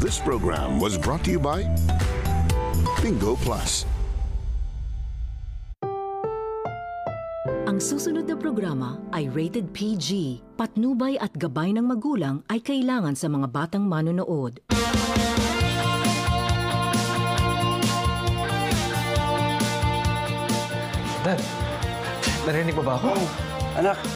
This program was brought to you by Bingo Plus. Ang susunod na programa ay rated PG. Patnubay at gabay ng magulang ay kailangan sa mga batang manonood. Dad, narinig mo ba ako? Anak,